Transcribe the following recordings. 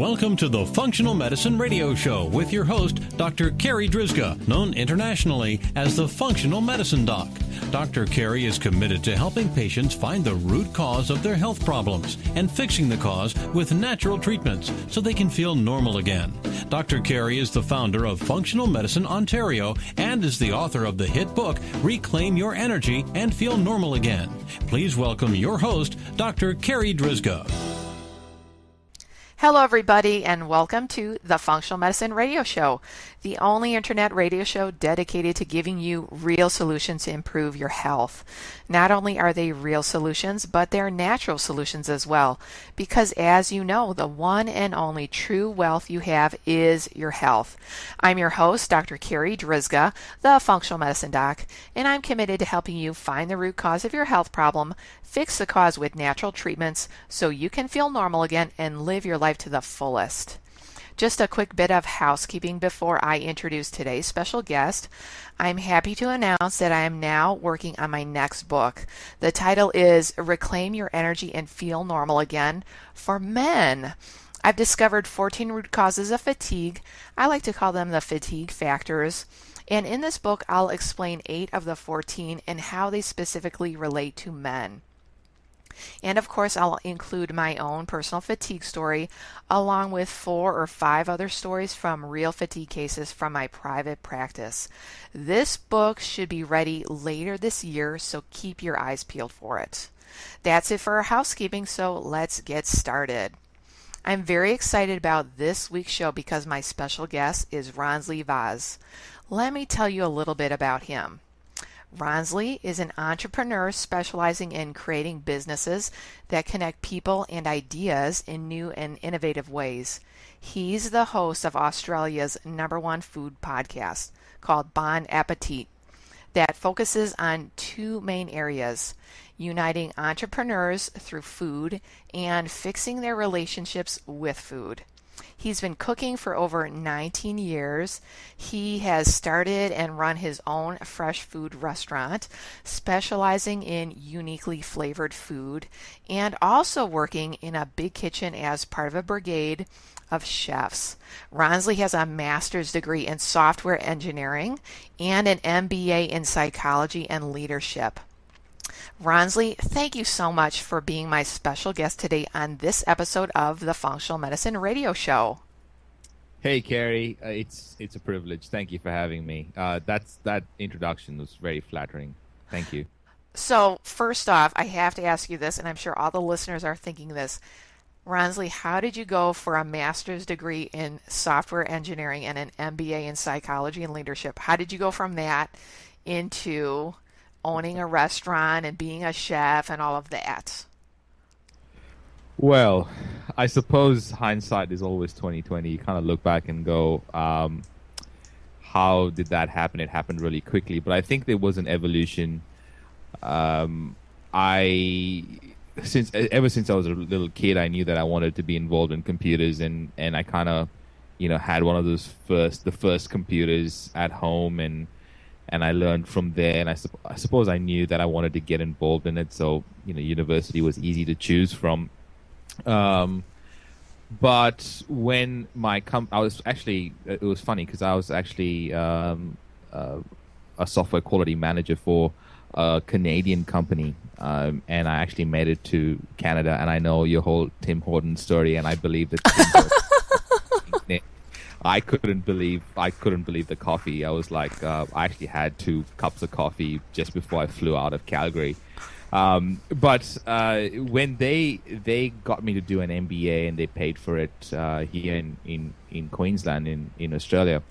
Welcome to the Functional Medicine Radio Show with your host, Dr. Carri Drzyzga, known internationally as the Functional Medicine Doc. Dr. Carri is committed to helping patients find the root cause of their health problems and fixing the cause with natural treatments so they can feel normal again. Dr. Carri is the founder of Functional Medicine Ontario and is the author of the hit book, Reclaim Your Energy and Feel Normal Again. Please welcome your host, Dr. Carri Drzyzga. Hello, everybody, and welcome to the Functional Medicine Radio Show, the only internet radio show dedicated to giving you real solutions to improve your health. Not only are they real solutions, but they're natural solutions as well, because as you know, the one and only true wealth you have is your health. I'm your host, Dr. Carri Drzyzga, the Functional Medicine Doc, and I'm committed to helping you find the root cause of your health problem, fix the cause with natural treatments so you can feel normal again and live your life to the fullest. Just a quick bit of housekeeping before I introduce today's special guest. I'm happy to announce that I am now working on my next book. The title is Reclaim Your Energy and Feel Normal Again for Men. I've discovered 14 root causes of fatigue. I like to call them the fatigue factors. And in this book, I'll explain 8 of the 14 and how they specifically relate to men. And of course, I'll include my own personal fatigue story, along with 4 or 5 other stories from real fatigue cases from my private practice. This book should be ready later this year, so keep your eyes peeled for it. That's it for our housekeeping, so let's get started. I'm very excited about this week's show because my special guest is Ronsley Vaz. Let me tell you a little bit about him. Ronsley is an entrepreneur specializing in creating businesses that connect people and ideas in new and innovative ways. He's the host of Australia's #1 food podcast called Bond Appetit that focuses on 2 main areas: uniting entrepreneurs through food and fixing their relationships with food. He's been cooking for over 19 years. He has started and run his own fresh food restaurant, specializing in uniquely flavored food, and also working in a big kitchen as part of a brigade of chefs. Ronsley has a master's degree in software engineering and an MBA in psychology and leadership. Ronsley, thank you so much for being my special guest today on this episode of the Functional Medicine Radio Show. Hey, Carri, it's a privilege. Thank you for having me. That introduction was very flattering. Thank you. So first off, I have to ask you this, and I'm sure all the listeners are thinking this. Ronsley, how did you go for a master's degree in software engineering and an MBA in psychology and leadership? How did you go from that into owning a restaurant and being a chef and all of that? Well, I suppose hindsight is always 20/20. You kind of look back and go, how did that happen? It happened really quickly, but I think there was an evolution. Ever since I was a little kid, I knew that I wanted to be involved in computers, and I kind of, had one of those the first computers at home, and I learned from there, and I suppose I knew that I wanted to get involved in it, so university was easy to choose from. But when it was funny because I was actually a software quality manager for a Canadian company, and I actually made it to Canada, and I know your whole Tim Hortons story, and I believe that I couldn't believe the coffee. I was like, I actually had 2 cups of coffee just before I flew out of Calgary. But when they got me to do an MBA and they paid for it here in Queensland in Australia,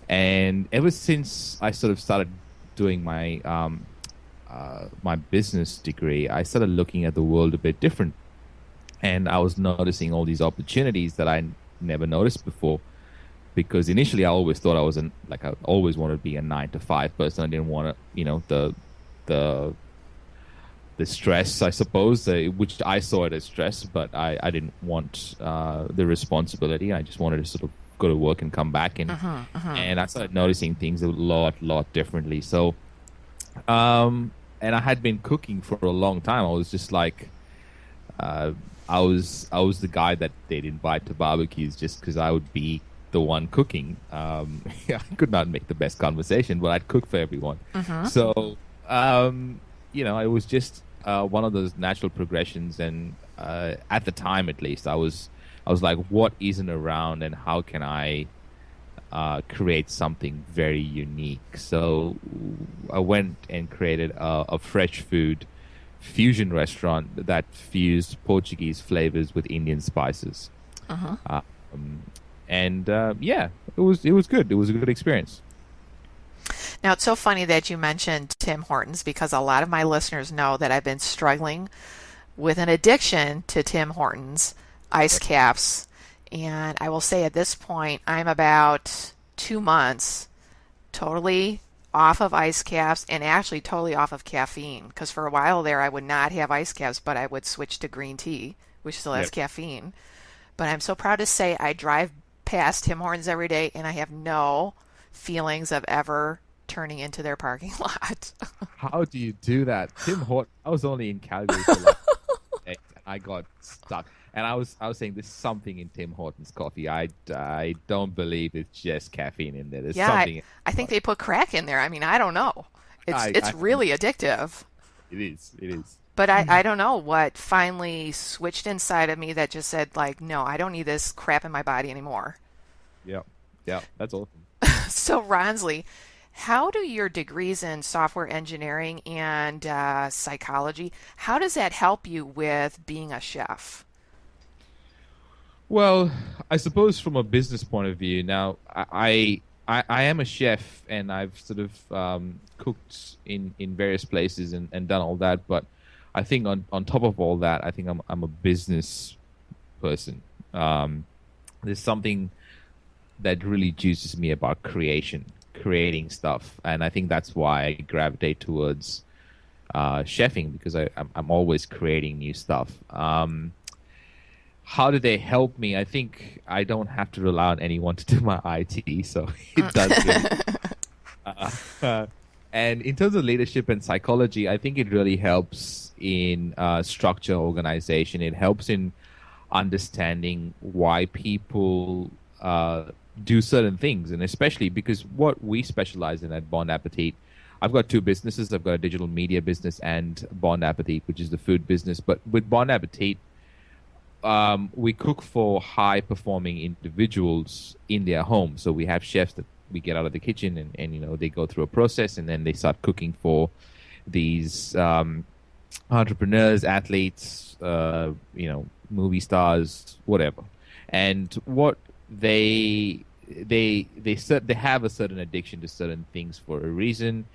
and ever since I sort of started doing my my business degree, I started looking at the world a bit different, and I was noticing all these opportunities that I never noticed before. Because initially I always thought I always wanted to be a 9-to-5 person. I didn't want to, the stress, I suppose, which I saw it as stress, but I didn't want the responsibility. I just wanted to sort of go to work and come back, and I started noticing things a lot differently. So, and I had been cooking for a long time. I was just like, I was the guy that they'd invite to barbecues just because I would be the one cooking. I could not make the best conversation, but I'd cook for everyone. So it was just one of those natural progressions. And at the time, at least, I was like, what isn't around, and how can I create something very unique? So I went and created a fresh food fusion restaurant that fused Portuguese flavors with Indian spices. It was good. It was a good experience. Now, it's so funny that you mentioned Tim Hortons, because a lot of my listeners know that I've been struggling with an addiction to Tim Hortons ice caps. And I will say at this point, I'm about 2 months totally off of ice caps, and actually totally off of caffeine. Because for a while there, I would not have ice caps, but I would switch to green tea, which still has caffeine. But I'm so proud to say I drive past Tim Hortons every day, and I have no feelings of ever turning into their parking lot. How do you do that? Tim Hortons, I was only in Calgary for like and I got stuck. And I was saying there's something in Tim Hortons coffee. I don't believe it's just caffeine in there. There's something. I think they put crack in there. I mean, I don't know. It's really addictive. It is. It is. But I don't know what finally switched inside of me that just said, like, no, I don't need this crap in my body anymore. Yeah. Yeah. That's awesome. So, Ronsley, how do your degrees in software engineering and psychology, how does that help you with being a chef? Well, I suppose from a business point of view, now I am a chef, and I've sort of cooked in various places and done all that. But I think on top of all that, I think I'm a business person. There's something that really juices me about creating stuff, and I think that's why I gravitate towards chefing, because I'm always creating new stuff. How do they help me? I think I don't have to rely on anyone to do my IT, so it does really. And in terms of leadership and psychology, I think it really helps in structure, organization. It helps in understanding why people do certain things, and especially because what we specialize in at Bond Appetit, I've got two businesses. I've got a digital media business and Bond Appetit, which is the food business. But with Bond Appetit, we cook for high-performing individuals in their home. So we have chefs that we get out of the kitchen, and they go through a process, and then they start cooking for these entrepreneurs, athletes, movie stars, whatever. And what they have a certain addiction to certain things for a reason.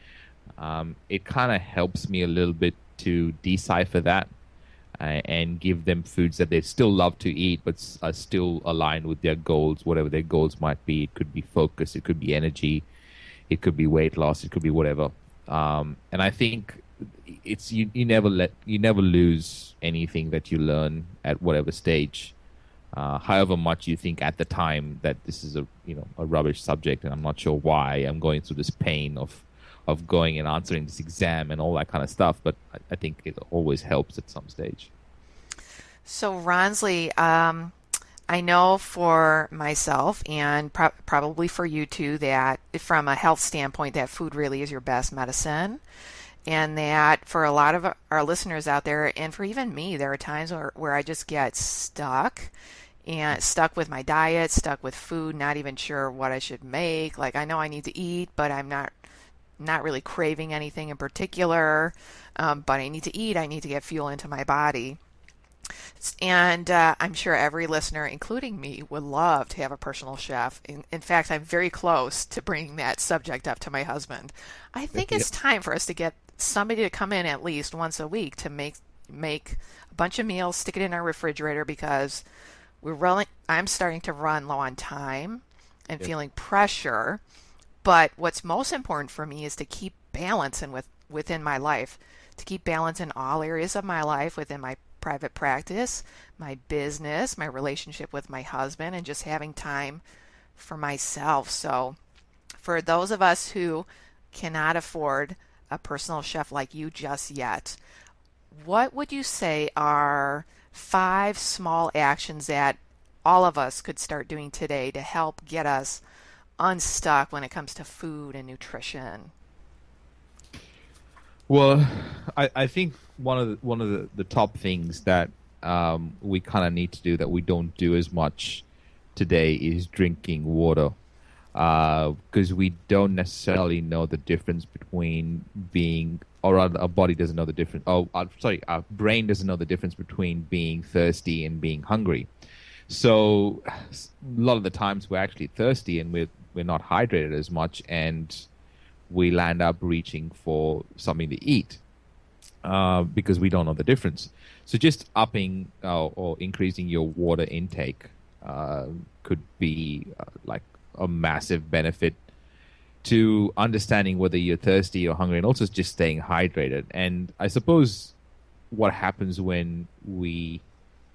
It kind of helps me a little bit to decipher that. And give them foods that they still love to eat, but are still aligned with their goals, whatever their goals might be. It could be focus, it could be energy, it could be weight loss, it could be whatever. And I think it's you never lose anything that you learn at whatever stage, however much you think at the time that this is a rubbish subject, and I'm not sure why I'm going through this pain of going and answering this exam and all that kind of stuff, but I think it always helps at some stage. So, Ronsley, I know for myself, and probably for you too, that from a health standpoint, that food really is your best medicine. And that for a lot of our listeners out there, and for even me, there are times where I just get stuck with my diet, stuck with food, not even sure what I should make. Like, I know I need to eat, but I'm not really craving anything in particular, but I need to eat. I need to get fuel into my body. And I'm sure every listener, including me, would love to have a personal chef. In fact, I'm very close to bringing that subject up to my husband. I think it's time for us to get somebody to come in at least once a week to make a bunch of meals, stick it in our refrigerator, because I'm starting to run low on time and feeling pressure. But what's most important for me is to keep balance within my life, to keep balance in all areas of my life, within my private practice, my business, my relationship with my husband, and just having time for myself. So for those of us who cannot afford a personal chef like you just yet, what would you say are 5 small actions that all of us could start doing today to help get us unstuck when it comes to food and nutrition? Well, I think one of the top things that we kind of need to do that we don't do as much today is drinking water, because we don't necessarily know the difference between being, or rather, our body doesn't know the difference. Oh, sorry, our brain doesn't know the difference between being thirsty and being hungry. So a lot of the times we're actually thirsty and we're not hydrated as much, and we land up reaching for something to eat because we don't know the difference. So just upping or increasing your water intake could be like a massive benefit to understanding whether you're thirsty or hungry, and also just staying hydrated. And I suppose what happens when we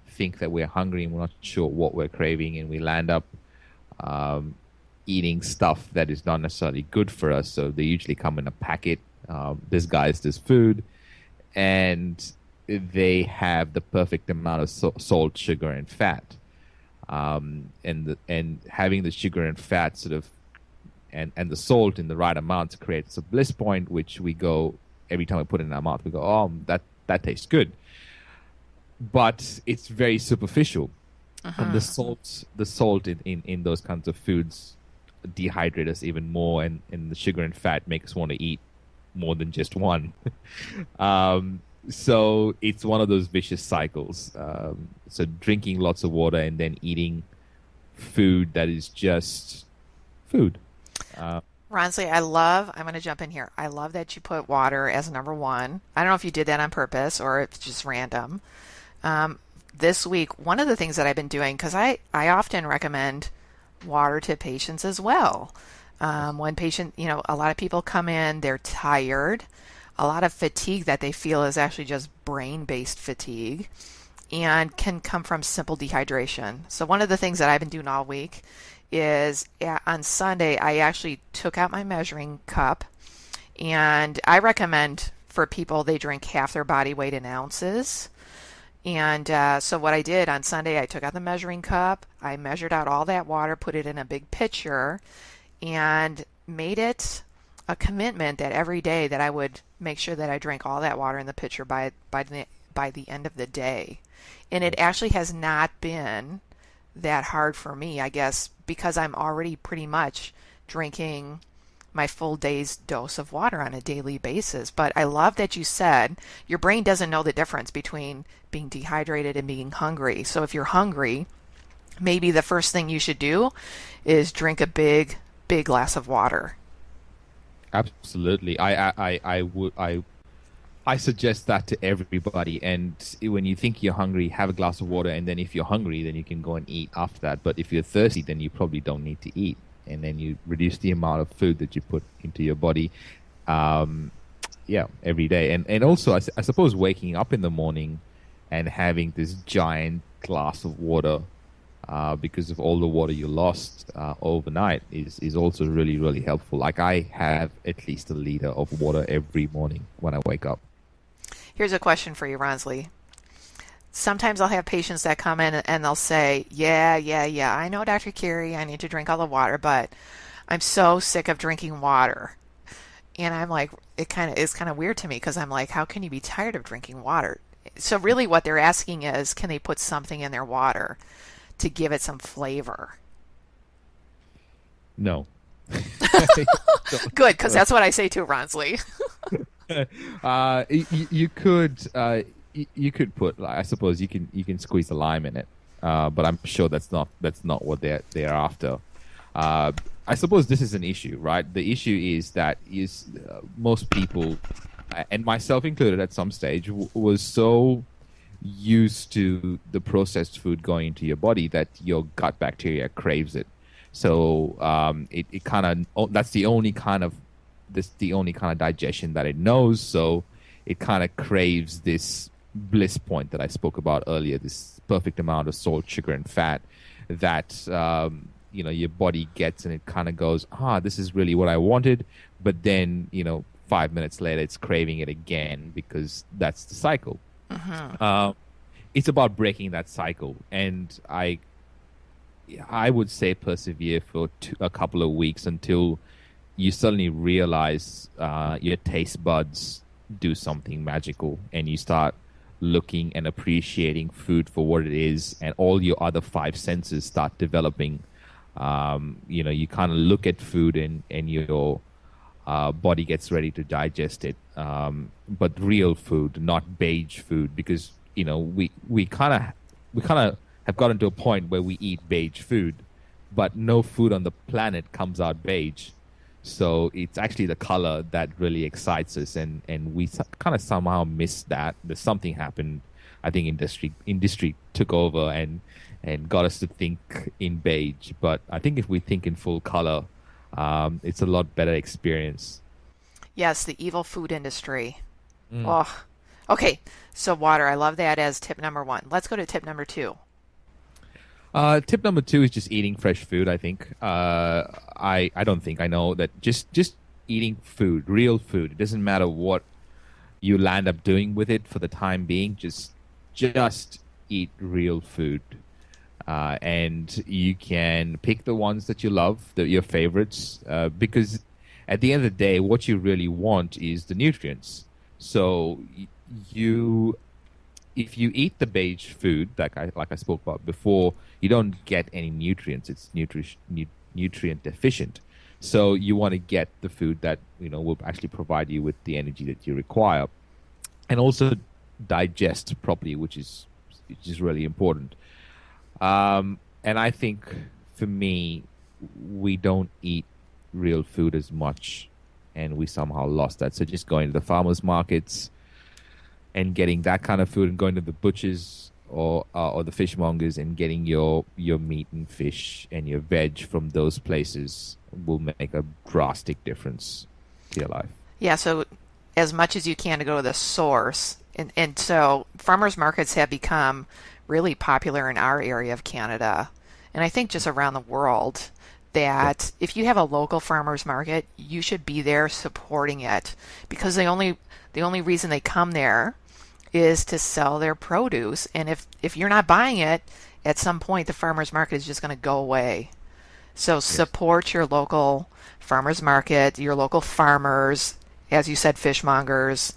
think that we're hungry and we're not sure what we're craving, and we land up eating stuff that is not necessarily good for us. So they usually come in a packet disguised as food, and they have the perfect amount of salt, sugar, and fat. And having the sugar and fat sort of and the salt in the right amount creates a bliss point, which we go every time we put it in our mouth, we go, oh, that tastes good. But it's very superficial. And the salt in those kinds of foods dehydrate us even more, and the sugar and fat make us want to eat more than just one. So it's one of those vicious cycles. So drinking lots of water and then eating food that is just food. Ronsley, I'm going to jump in here. I love that you put water as number one. I don't know if you did that on purpose or it's just random. This week, one of the things that I've been doing, because I often recommend water to patients as well. When a lot of people come in, they're tired. A lot of fatigue that they feel is actually just brain-based fatigue and can come from simple dehydration. So one of the things that I've been doing all week is on Sunday, I actually took out my measuring cup, and I recommend for people they drink half their body weight in ounces. And so what I did on Sunday, I took out the measuring cup, I measured out all that water, put it in a big pitcher, and made it a commitment that every day that I would make sure that I drank all that water in the pitcher by the end of the day. And it actually has not been that hard for me, I guess, because I'm already pretty much drinking my full day's dose of water on a daily basis. But I love that you said your brain doesn't know the difference between being dehydrated and being hungry. So if you're hungry, maybe the first thing you should do is drink a big glass of water. Absolutely. I suggest that to everybody. And when you think you're hungry, have a glass of water, and then if you're hungry, then you can go and eat after that. But if you're thirsty, then you probably don't need to eat, and then you reduce the amount of food that you put into your body every day. And also, I suppose waking up in the morning and having this giant glass of water because of all the water you lost overnight is also really, really helpful. Like I have at least a liter of water every morning when I wake up. Here's a question for you, Ronsley. Sometimes I'll have patients that come in and they'll say, yeah, I know, Dr. Carri, I need to drink all the water, but I'm so sick of drinking water. And I'm like, it's kind of weird to me, because I'm like, how can you be tired of drinking water? So really what they're asking is, can they put something in their water to give it some flavor? No. Good, because that's what I say to Ronsley. You could put, I suppose you can squeeze a lime in it, but I'm sure that's not what they're after. I suppose this is an issue, right? The issue is that most people, and myself included at some stage, was so used to the processed food going into your body that your gut bacteria craves it. So it kind of, that's the only kind of digestion that it knows. So it kind of craves this bliss point that I spoke about earlier, this perfect amount of salt, sugar, and fat that your body gets, and it kind of goes, this is really what I wanted. But then 5 minutes later, it's craving it again, because that's the cycle. it's about breaking that cycle. And I would say persevere for a couple of weeks until you suddenly realize your taste buds do something magical, and you start looking and appreciating food for what it is, and all your other five senses start developing. You kind of look at food, and your body gets ready to digest it. But real food, not beige food, because we kind of have gotten to a point where we eat beige food, but no food on the planet comes out beige. So it's actually the color that really excites us, and we kind of somehow miss that. There's something happened. I think industry took over and got us to think in beige. But I think if we think in full color, it's a lot better experience. Yes, the evil food industry. Oh, okay. So water, I love that as tip number 1. Let's go to tip number 2. Tip number 2 is just eating fresh food. I think I know that just eating food, real food. It doesn't matter what you land up doing with it for the time being. Just eat real food, and you can pick the ones that you love, your favorites, because at the end of the day, what you really want is the nutrients. So if you eat the beige food, like I spoke about before, you don't get any nutrients. It's nutrient deficient. So you want to get the food that will actually provide you with the energy that you require, and also digest properly, which is really important. And I think for me, we don't eat real food as much, and we somehow lost that. So just going to the farmers markets and getting that kind of food, and going to the butchers or the fishmongers and getting your meat and fish and your veg from those places will make a drastic difference to your life. Yeah, so as much as you can to go to the source. And so farmers markets have become really popular in our area of Canada, and I think just around the world, that if you have a local farmers market, you should be there supporting it, because the only reason they come there is to sell their produce. And if you're not buying it, at some point the farmers market is just going to go away. So support your local farmers market, your local farmers, as you said, fishmongers,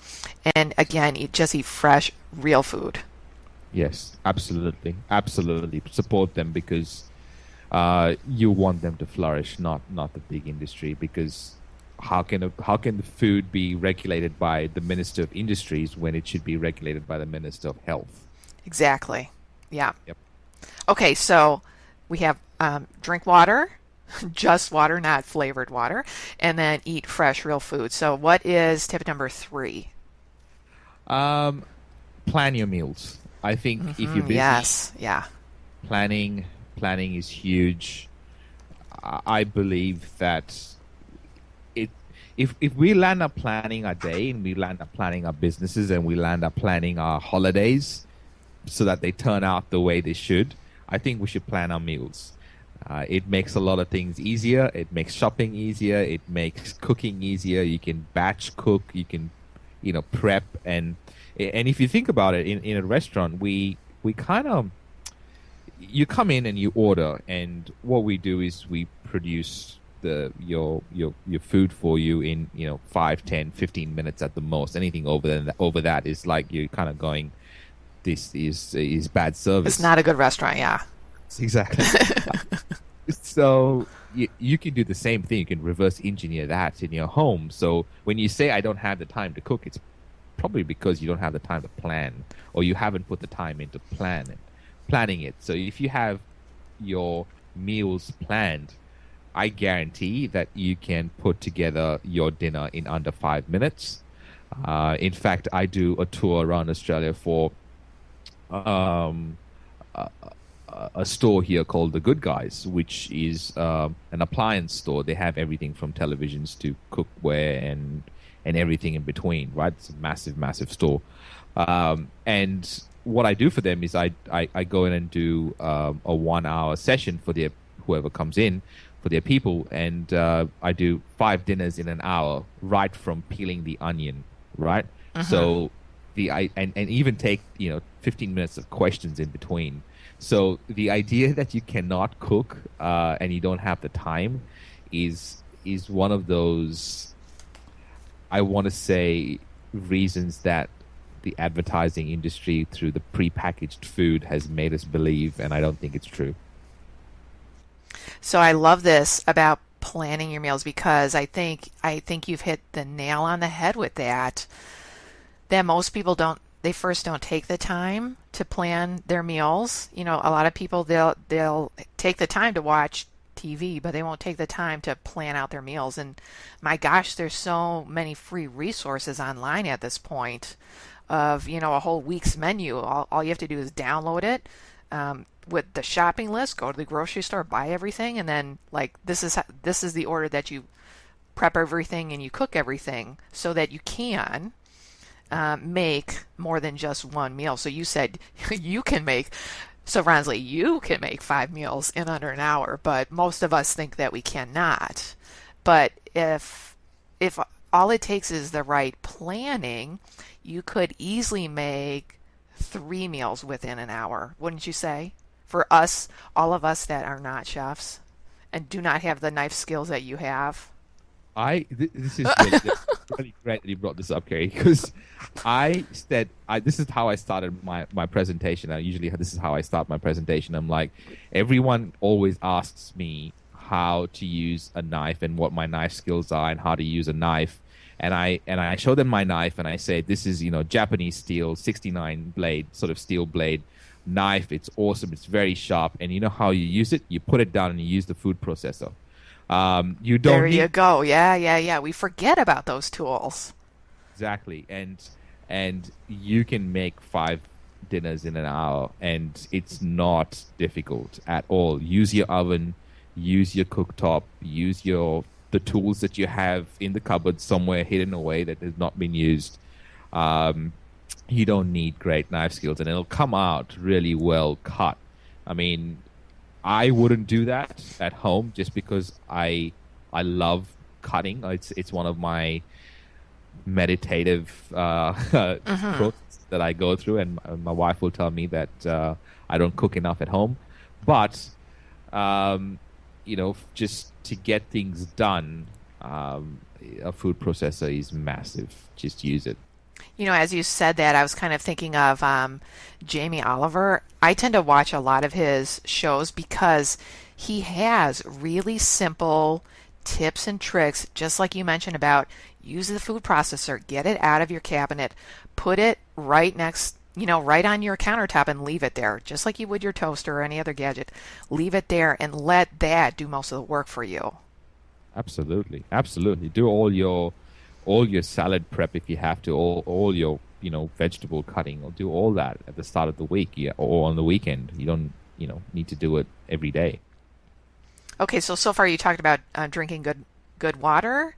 and again, just eat fresh, real food. Yes, absolutely. Support them, because you want them to flourish, not the big industry. Because how can the food be regulated by the Minister of Industries when it should be regulated by the Minister of Health? Exactly. Yeah. Yep. Okay, so we have drink water, just water, not flavored water, and then eat fresh, real food. So what is tip number 3? Plan your meals. I think if you're busy, planning is huge. I believe that if we land up planning our day, and we land up planning our businesses, and we land up planning our holidays so that they turn out the way they should, I think we should plan our meals. It makes a lot of things easier. It makes shopping easier. It makes cooking easier. You can batch cook. You can, prep. And if you think about it, in a restaurant, we kind of, you come in and you order, and what we do is we produce your food for you in 5, 10, 15 minutes at the most. Anything over that is like you're kind of going, this is bad service. It's not a good restaurant. Yeah. Exactly. So you can do the same thing. You can reverse engineer that in your home. So when you say I don't have the time to cook, it's probably because you don't have the time to plan, or you haven't put the time into planning it. So if you have your meals planned, I guarantee that you can put together your dinner in under 5 minutes. In fact, I do a tour around Australia for a store here called The Good Guys, which is an appliance store. They have everything from televisions to cookware and everything in between, right? It's a massive store. And what I do for them is I go in and do a 1-hour session for whoever comes in, for their people, and I do 5 dinners in an hour, right from peeling the onion, right? So and even take 15 minutes of questions in between. So the idea that you cannot cook and you don't have the time is one of those, I want to say, reasons that the advertising industry through the prepackaged food has made us believe, and I don't think it's true. So I love this about planning your meals, because I think you've hit the nail on the head with that most people don't take the time to plan their meals. A lot of people, they'll take the time to watch TV, but they won't take the time to plan out their meals. And my gosh, there's so many free resources online at this point of, a whole week's menu. All you have to do is download it with the shopping list, go to the grocery store, buy everything, and then this is the order that you prep everything and you cook everything so that you can make more than just one meal. So you said Ronsley, you can make 5 meals in under an hour, but most of us think that we cannot. But if all it takes is the right planning, you could easily make 3 meals within an hour, wouldn't you say? For us, all of us that are not chefs and do not have the knife skills that you have. This is really great that you brought this up, Carrie, because this is how I started my presentation. This is how I start my presentation. I'm like, everyone always asks me how to use a knife and what my knife skills are and how to use a knife. And I show them my knife and I say, this is, Japanese steel, 69 blade, sort of steel blade knife. It's awesome. It's very sharp. And you know how you use it? You put it down and you use the food processor. You don't. There you go. Yeah. We forget about those tools. Exactly. And you can make 5 dinners in an hour, and it's not difficult at all. Use your oven, use your cooktop, use the tools that you have in the cupboard somewhere hidden away that has not been used. You don't need great knife skills, and it'll come out really well cut. I mean, I wouldn't do that at home just because I love cutting. It's one of my meditative process that I go through, and my wife will tell me that I don't cook enough at home. But just to get things done, a food processor is massive. Just use it. As you said that, I was kind of thinking of Jamie Oliver. I tend to watch a lot of his shows because he has really simple tips and tricks, just like you mentioned about use the food processor, get it out of your cabinet, put it right next, right on your countertop and leave it there, just like you would your toaster or any other gadget. Leave it there and let that do most of the work for you. Absolutely. Do all your salad prep if you have to, all your vegetable cutting, or do all that at the start of the week, or on the weekend. You don't need to do it every day. Okay, so far you talked about drinking good water,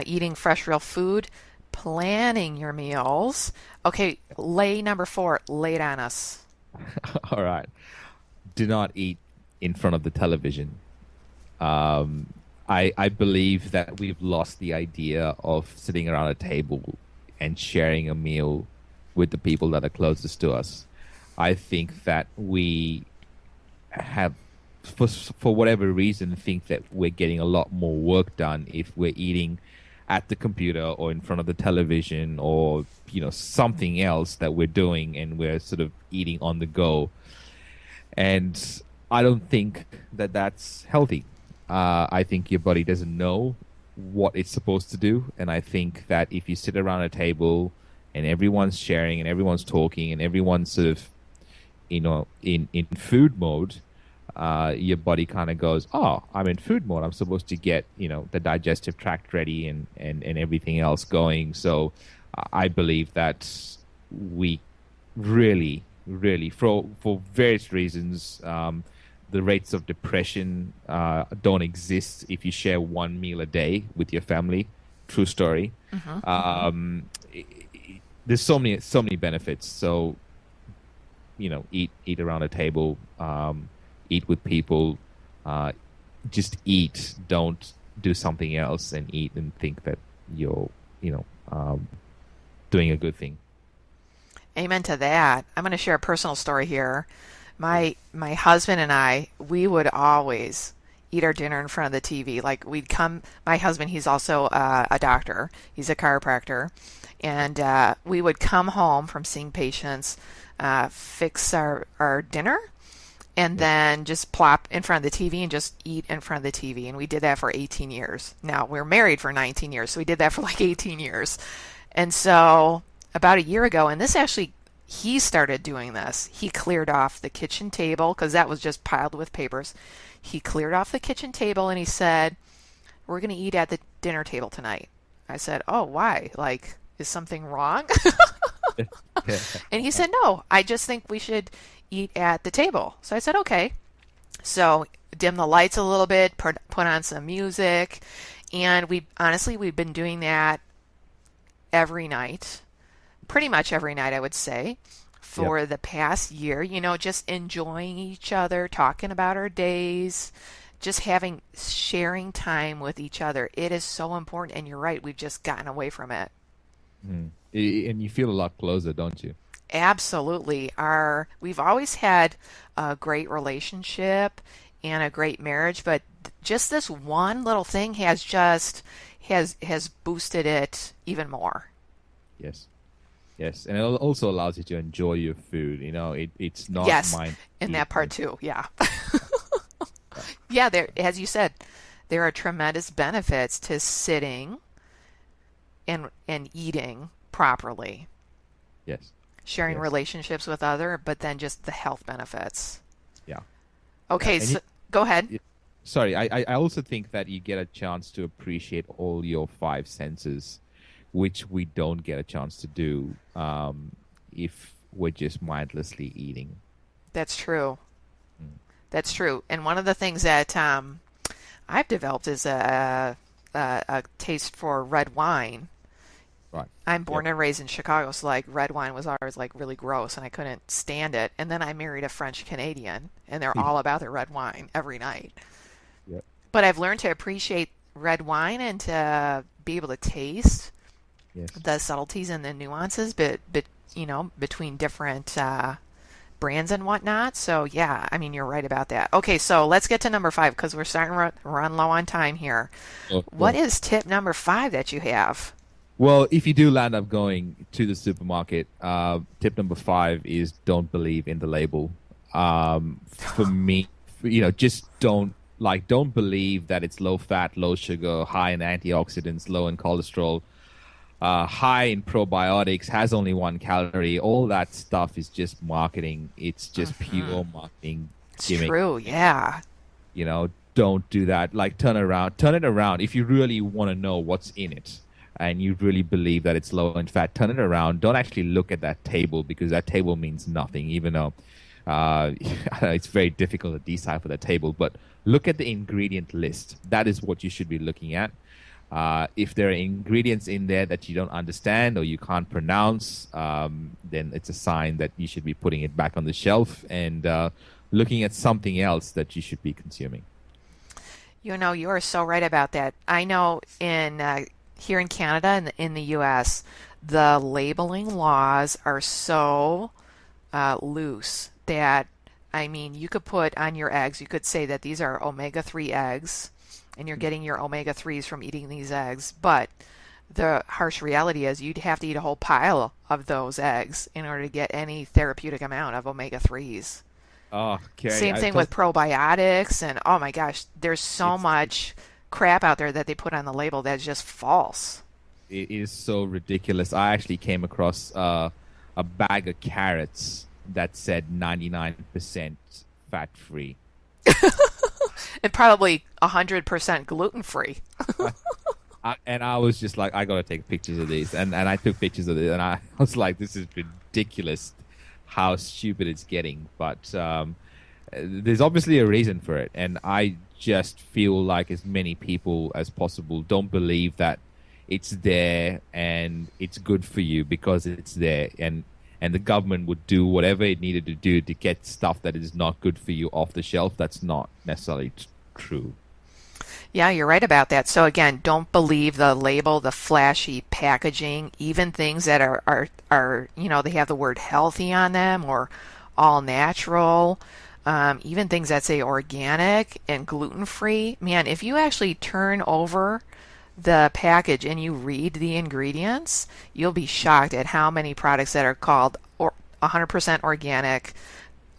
eating fresh real food, planning your meals. Okay, lay number 4, lay it on us. All right. Do not eat in front of the television. I believe that we've lost the idea of sitting around a table and sharing a meal with the people that are closest to us. I think that we have, for whatever reason, think that we're getting a lot more work done if we're eating at the computer or in front of the television, or something else that we're doing, and we're sort of eating on the go. And I don't think that that's healthy. I think your body doesn't know what it's supposed to do. And I think that if you sit around a table and everyone's sharing and everyone's talking and everyone's sort of, in food mode, your body kind of goes, oh, I'm in food mode. I'm supposed to get, the digestive tract ready and everything else going. So I believe that we really, for various reasons, the rates of depression don't exist if you share one meal a day with your family. True story. There's so many benefits. So, eat around a table, eat with people, just eat. Don't do something else and eat and think that you're, doing a good thing. Amen to that. I'm going to share a personal story here. My husband and I, we would always eat our dinner in front of the TV. Like we'd come, my husband, he's also a doctor. He's a chiropractor. And we would come home from seeing patients, fix our dinner, and then just plop in front of the TV and just eat in front of the TV. And we did that for 18 years. Now, we're married for 19 years, so we did that for like 18 years. And so about a year ago, and this actually, he started doing this. He cleared off the kitchen table because that was just piled with papers. He cleared off the kitchen table and he said, "We're going to eat at the dinner table tonight." I said, "Oh, why? Like, is something wrong?" And he said, "No, I just think we should eat at the table." So I said, "Okay." So dim the lights a little bit, put on some music, and we've been doing that every night, pretty much every night, I would say, for the past year, just enjoying each other, talking about our days, just sharing time with each other. It is so important, and you're right, we've just gotten away from it. And you feel a lot closer, don't you? Absolutely. We've always had a great relationship and a great marriage, but just this one little thing has boosted it even more. Yes. Yes, and it also allows you to enjoy your food. It's not mine. In that part too, yeah. Yeah, as you said, there are tremendous benefits to sitting and eating properly. Yes. Sharing relationships with other, but then just the health benefits. Yeah. Okay, so go ahead. Sorry, I also think that you get a chance to appreciate all your five senses, which we don't get a chance to do if we're just mindlessly eating. That's true. That's true. And one of the things that I've developed is a taste for red wine. Right. I'm born and raised in Chicago, so like red wine was always like really gross, and I couldn't stand it. And then I married a French Canadian, and they're all about their red wine every night. Yep. But I've learned to appreciate red wine and to be able to taste the subtleties and the nuances, between different brands and whatnot. So yeah, I mean, you're right about that. Okay, so let's get to number 5 because we're starting to run low on time here. What is tip number 5 that you have? Well, if you do land up going to the supermarket, tip number 5 is don't believe in the label. For me, just don't believe that it's low fat, low sugar, high in antioxidants, low in cholesterol, high in probiotics, has only 1 calorie. All that stuff is just marketing. It's just pure marketing gimmick. True, yeah. Don't do that. Like, turn it around. If you really want to know what's in it, and you really believe that it's low in fat, turn it around. Don't actually look at that table because that table means nothing, even though it's very difficult to decipher the table. But look at the ingredient list. That is what you should be looking at. If there are ingredients in there that you don't understand or you can't pronounce, then it's a sign that you should be putting it back on the shelf and looking at something else that you should be consuming. You are so right about that. I know here in Canada and in the U.S., the labeling laws are so loose that, I mean, you could put on your eggs, you could say that these are omega-3 eggs, and you're getting your omega-3s from eating these eggs. But the harsh reality is you'd have to eat a whole pile of those eggs in order to get any therapeutic amount of omega-3s. Oh, okay. Same thing with probiotics, and oh my gosh, there's so much crap out there that they put on the label that's just false. It is so ridiculous. I actually came across a bag of carrots that said 99% fat-free. And probably 100% gluten-free. And I was just like, I got to take pictures of these. And I took pictures of it, and I was like, this is ridiculous how stupid it's getting. But there's obviously a reason for it. And I just feel like as many people as possible don't believe that it's there and it's good for you because it's there. And the government would do whatever it needed to do to get stuff that is not good for you off the shelf. That's not necessarily true. Yeah, you're right about that. So again, don't believe the label, the flashy packaging, even things that are they have the word healthy on them or all natural, even things that say organic and gluten-free. Man, if you actually turn over the package and you read the ingredients, you'll be shocked at how many products that are called 100% organic,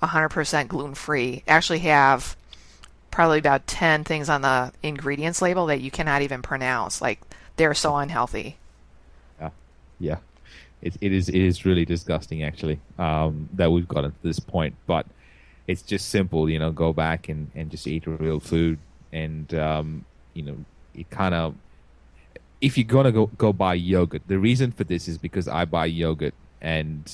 100% gluten-free actually have probably about 10 things on the ingredients label that you cannot even pronounce. Like, they're so unhealthy. Yeah. It is really disgusting, actually, that we've gotten to this point. But it's just simple, go back and just eat real food. And, it kind of, if you're going to go buy yogurt, the reason for this is because I buy yogurt, and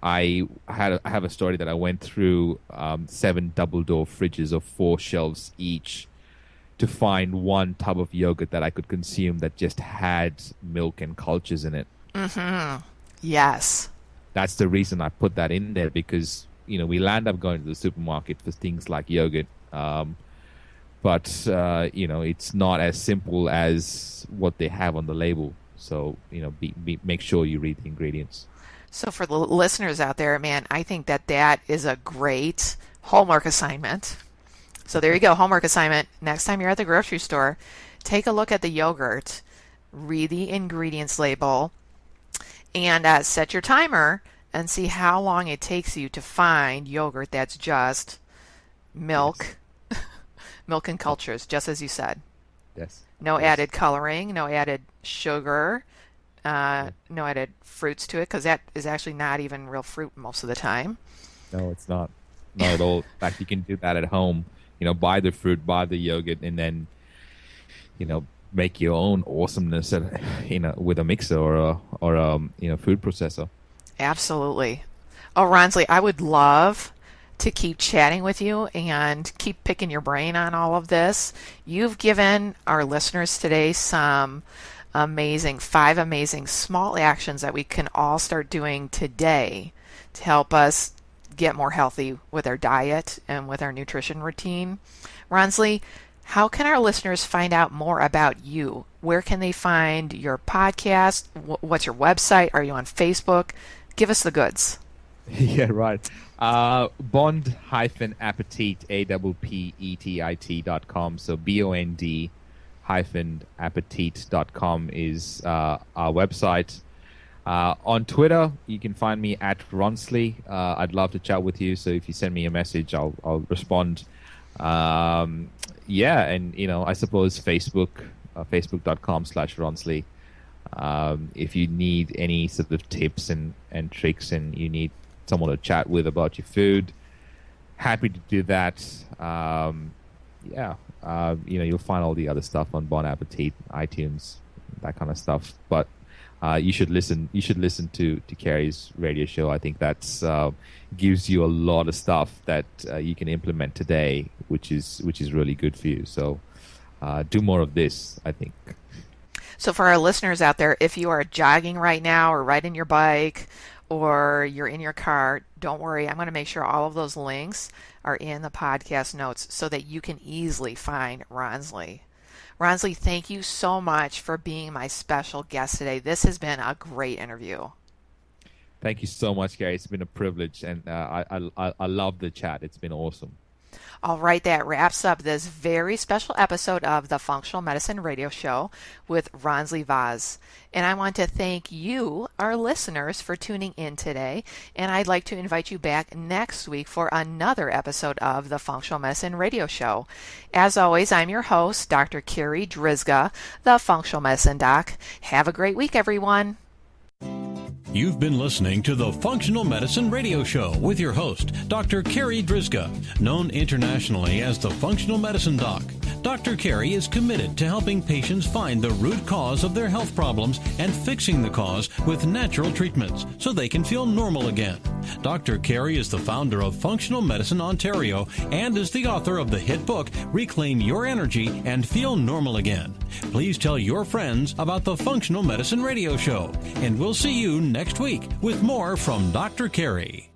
I have a story that I went through 7 double-door fridges of 4 shelves each to find one tub of yogurt that I could consume that just had milk and cultures in it. Mm-hmm. Yes. That's the reason I put that in there, because, we land up going to the supermarket for things like yogurt. But it's not as simple as what they have on the label. So, make sure you read the ingredients. So for the listeners out there, man, I think that is a great homework assignment. So there you go, homework assignment. Next time you're at the grocery store, take a look at the yogurt, read the ingredients label, and set your timer and see how long it takes you to find yogurt that's just milk, milk and cultures, just as you said. Yes. No added coloring, no added sugar, no added fruits to it, because that is actually not even real fruit most of the time. No, it's not. Not at all. In fact, you can do that at home. Buy the fruit, buy the yogurt, and then, make your own awesomeness with a mixer or a food processor. Absolutely. Oh, Ronsley, I would love to keep chatting with you and keep picking your brain on all of this. You've given our listeners today some 5 amazing small actions that we can all start doing today to help us get more healthy with our diet and with our nutrition routine. Ronsley, how can our listeners find out more about you? Where can they find your podcast? What's your website? Are you on Facebook? Give us the goods. Yeah, right. Bond Appetit, APPETIT.com. So BOND appetit.com is our website. On Twitter, you can find me at Ronsley. I'd love to chat with you, so if you send me a message, I'll respond. And I suppose Facebook, facebook.com/Ronsley. If you need any sort of tips and tricks, and you need someone to chat with about your food, happy to do that. You'll find all the other stuff on Bond Appetit, iTunes, that kind of stuff. But you should listen to Carri's radio show. I think that's gives you a lot of stuff that you can implement today, which is really good for you. So do more of this, I think. So for our listeners out there, if you are jogging right now or riding your bike or you're in your car, don't worry. I'm going to make sure all of those links are in the podcast notes so that you can easily find Ronsley. Ronsley, thank you so much for being my special guest today. This has been a great interview. Thank you so much, Gary. It's been a privilege, and I love the chat. It's been awesome. All right, that wraps up this very special episode of the Functional Medicine Radio Show with Ronsley Vaz. And I want to thank you, our listeners, for tuning in today. And I'd like to invite you back next week for another episode of the Functional Medicine Radio Show. As always, I'm your host, Dr. Carri Drzyzga, the Functional Medicine Doc. Have a great week, everyone. You've been listening to the Functional Medicine Radio Show with your host, Dr. Carri Drzyzga, known internationally as the Functional Medicine Doc. Dr. Carri is committed to helping patients find the root cause of their health problems and fixing the cause with natural treatments so they can feel normal again. Dr. Carri is the founder of Functional Medicine Ontario and is the author of the hit book, Reclaim Your Energy and Feel Normal Again. Please tell your friends about the Functional Medicine Radio Show, and we'll see you next week with more from Dr. Carri.